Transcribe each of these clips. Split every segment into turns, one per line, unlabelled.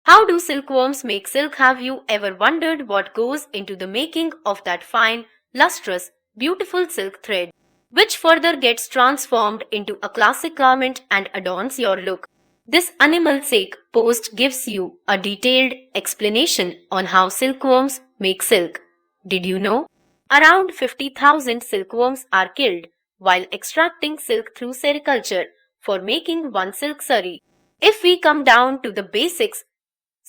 How do silkworms make silk? Have you ever wondered what goes into the making of that fine, lustrous, beautiful silk thread, which further gets transformed into a classic garment and adorns your look? This animal sake post gives you a detailed explanation on how silkworms make silk. Did you know? Around 50,000 silkworms are killed while extracting silk through sericulture for making one silk saree. If we come down to the basics,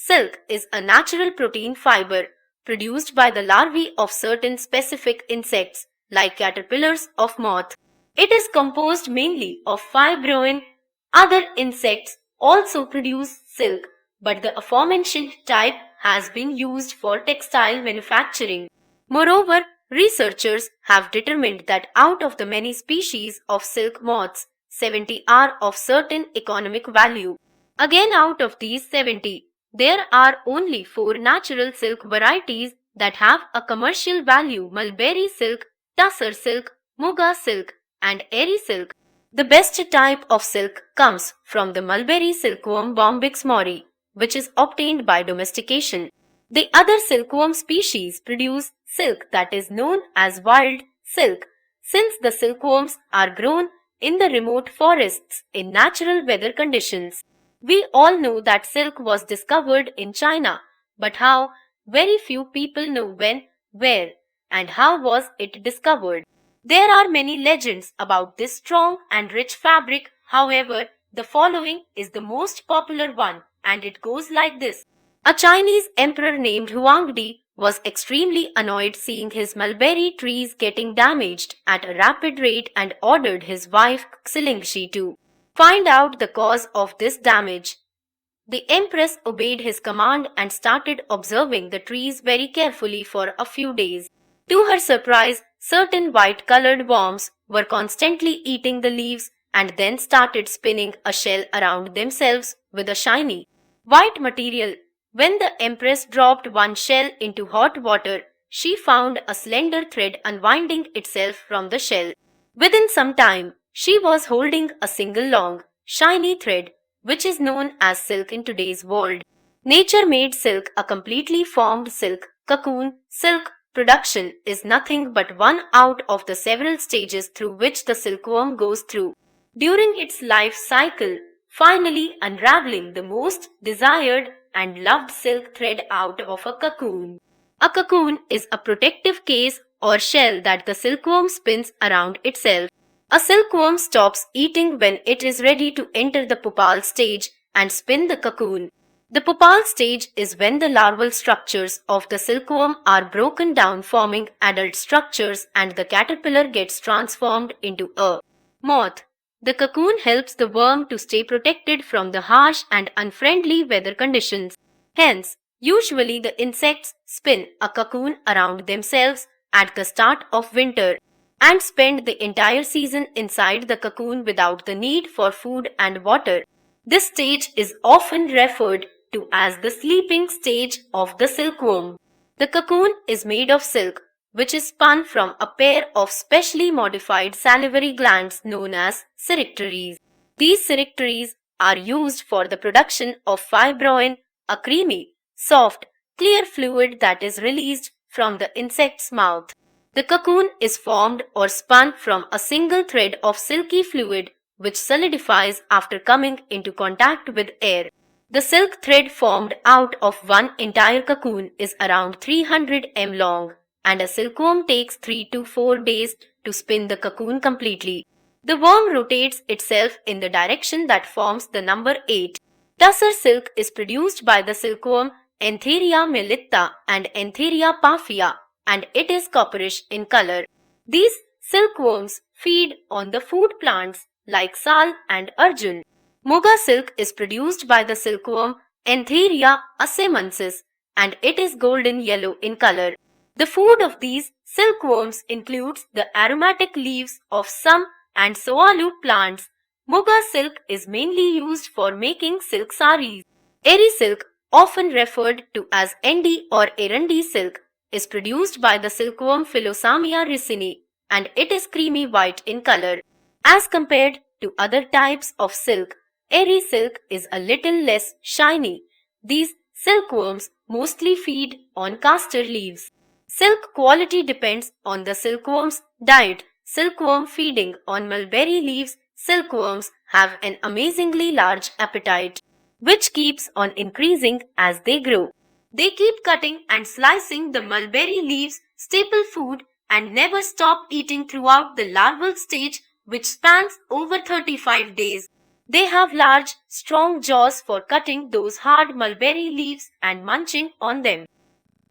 silk is a natural protein fiber produced by the larvae of certain specific insects like caterpillars of moth. It is composed mainly of fibroin. Other insects also produce silk, but the aforementioned type has been used for textile manufacturing. Moreover, researchers have determined that out of the many species of silk moths, 70 are of certain economic value. Again, out of these 70, there are only 4 natural silk varieties that have a commercial value: mulberry silk, tussar silk, muga silk, and eri silk. The best type of silk comes from the mulberry silkworm Bombyx mori, which is obtained by domestication. The other silkworm species produce silk that is known as wild silk, since the silkworms are grown in the remote forests in natural weather conditions. We all know that silk was discovered in China, but how? Very few people know when, where, and how was it discovered. There are many legends about this strong and rich fabric. However, the following is the most popular one, and it goes like this. A Chinese emperor named Huangdi was extremely annoyed seeing his mulberry trees getting damaged at a rapid rate and ordered his wife Xilingshi to find out the cause of this damage. The empress obeyed his command and started observing the trees very carefully for a few days. To her surprise, certain white-colored worms were constantly eating the leaves and then started spinning a shell around themselves with a shiny, white material. When the empress dropped one shell into hot water, she found a slender thread unwinding itself from the shell. Within some time, she was holding a single long, shiny thread, which is known as silk in today's world. Nature made silk a completely formed silk cocoon. Silk production is nothing but one out of the several stages through which the silkworm goes through during its life cycle, finally unraveling the most desired and loved silk thread out of a cocoon. A cocoon is a protective case or shell that the silkworm spins around itself. A silkworm stops eating when it is ready to enter the pupal stage and spin the cocoon. The pupal stage is when the larval structures of the silkworm are broken down, forming adult structures, and the caterpillar gets transformed into a moth. The cocoon helps the worm to stay protected from the harsh and unfriendly weather conditions. Hence, usually the insects spin a cocoon around themselves at the start of winter and spend the entire season inside the cocoon without the need for food and water. This stage is often referred to as the sleeping stage of the silkworm. The cocoon is made of silk, which is spun from a pair of specially modified salivary glands known as cericteries. These cericteries are used for the production of fibroin, a creamy, soft, clear fluid that is released from the insect's mouth. The cocoon is formed or spun from a single thread of silky fluid which solidifies after coming into contact with air. The silk thread formed out of one entire cocoon is around 300 m long, and a silkworm takes 3 to 4 days to spin the cocoon completely. The worm rotates itself in the direction that forms the number 8. Tussar silk is produced by the silkworm Antheria melitta and Antheria parfia, and it is copperish in color. These silkworms feed on the food plants like sal and arjun. Muga silk is produced by the silkworm Antheria asemensis, and it is golden yellow in color. The food of these silkworms includes the aromatic leaves of some and soalu plants. Muga silk is mainly used for making silk saris. Eri silk, often referred to as endi or erandi silk, is produced by the silkworm Philosamia ricini, and it is creamy white in color. As compared to other types of silk, eri silk is a little less shiny. These Silkworms mostly feed on castor leaves. Silk quality depends on the silkworm's diet. Silkworm feeding on mulberry leaves. Silkworms have an amazingly large appetite, which keeps on increasing as they grow. They keep cutting and slicing the mulberry leaves, staple food, and never stop eating throughout the larval stage, which spans over 35 days. They have large, strong jaws for cutting those hard mulberry leaves and munching on them.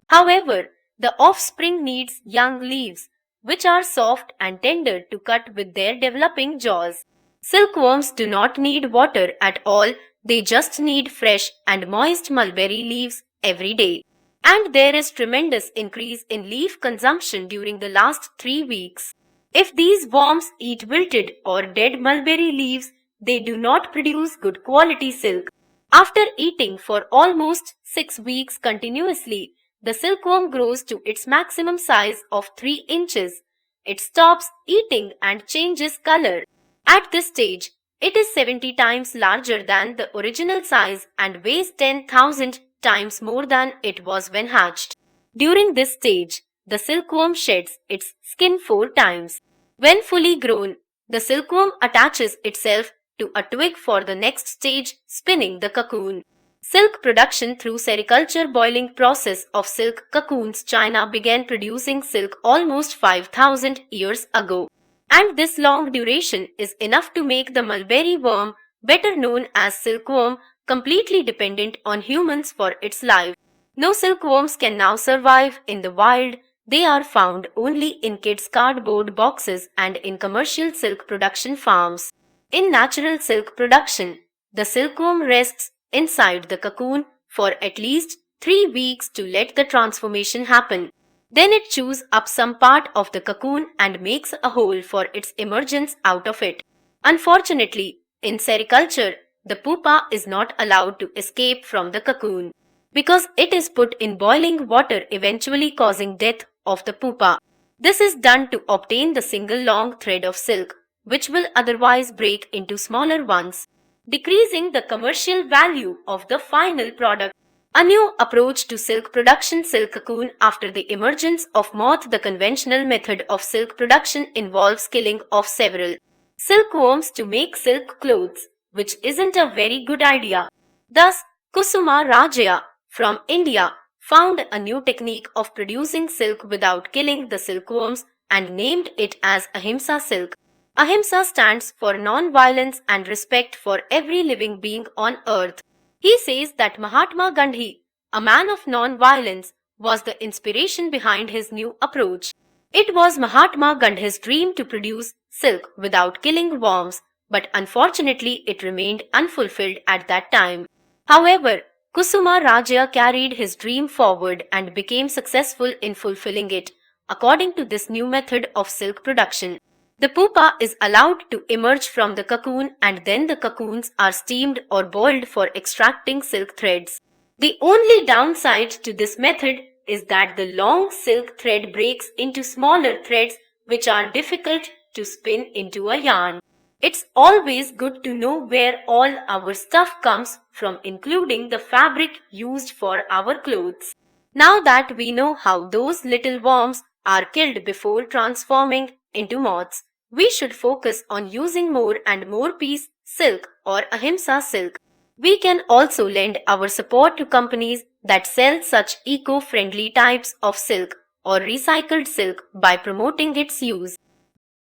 However, the offspring needs young leaves, which are soft and tender to cut with their developing jaws. Silkworms do not need water at all, they just need fresh and moist mulberry leaves every day. And there is tremendous increase in leaf consumption during the last 3 weeks. If these worms eat wilted or dead mulberry leaves, they do not produce good quality silk. After eating for almost 6 weeks continuously, the silkworm grows to its maximum size of 3 inches. It stops eating and changes color. At this stage, it is 70 times larger than the original size and weighs 10,000 times more than it was when hatched. During this stage, the silkworm sheds its skin 4 times. When fully grown, the silkworm attaches itself to a twig for the next stage, spinning the cocoon. Silk production through sericulture boiling process of silk cocoons. China began producing silk almost 5,000 years ago. And this long duration is enough to make the mulberry worm, better known as silkworm, completely dependent on humans for its life. No silkworms can now survive in the wild. They are found only in kids' cardboard boxes and in commercial silk production farms. In natural silk production, the silkworm rests inside the cocoon for at least 3 weeks to let the transformation happen. Then it chews up some part of the cocoon and makes a hole for its emergence out of it. Unfortunately, in sericulture, the pupa is not allowed to escape from the cocoon because it is put in boiling water, eventually causing death of the pupa. This is done to obtain the single long thread of silk, which will otherwise break into smaller ones, decreasing the commercial value of the final product. A new approach to silk production. Silk cocoon. After the emergence of moth, the conventional method of silk production involves killing of several silkworms to make silk clothes, which isn't a very good idea. Thus, Kusuma Rajaya from India found a new technique of producing silk without killing the silkworms and named it as Ahimsa silk. Ahimsa stands for non-violence and respect for every living being on earth. He says that Mahatma Gandhi, a man of non-violence, was the inspiration behind his new approach. It was Mahatma Gandhi's dream to produce silk without killing worms, but unfortunately it remained unfulfilled at that time. However, Kusuma Rajaya carried his dream forward and became successful in fulfilling it. According to this new method of silk production, the pupa is allowed to emerge from the cocoon and then the cocoons are steamed or boiled for extracting silk threads. The only downside to this method is that the long silk thread breaks into smaller threads which are difficult to spin into a yarn. It's always good to know where all our stuff comes from, including the fabric used for our clothes. Now that we know how those little worms are killed before transforming into moths, we should focus on using more and more piece silk or Ahimsa silk. We can also lend our support to companies that sell such eco-friendly types of silk or recycled silk by promoting its use.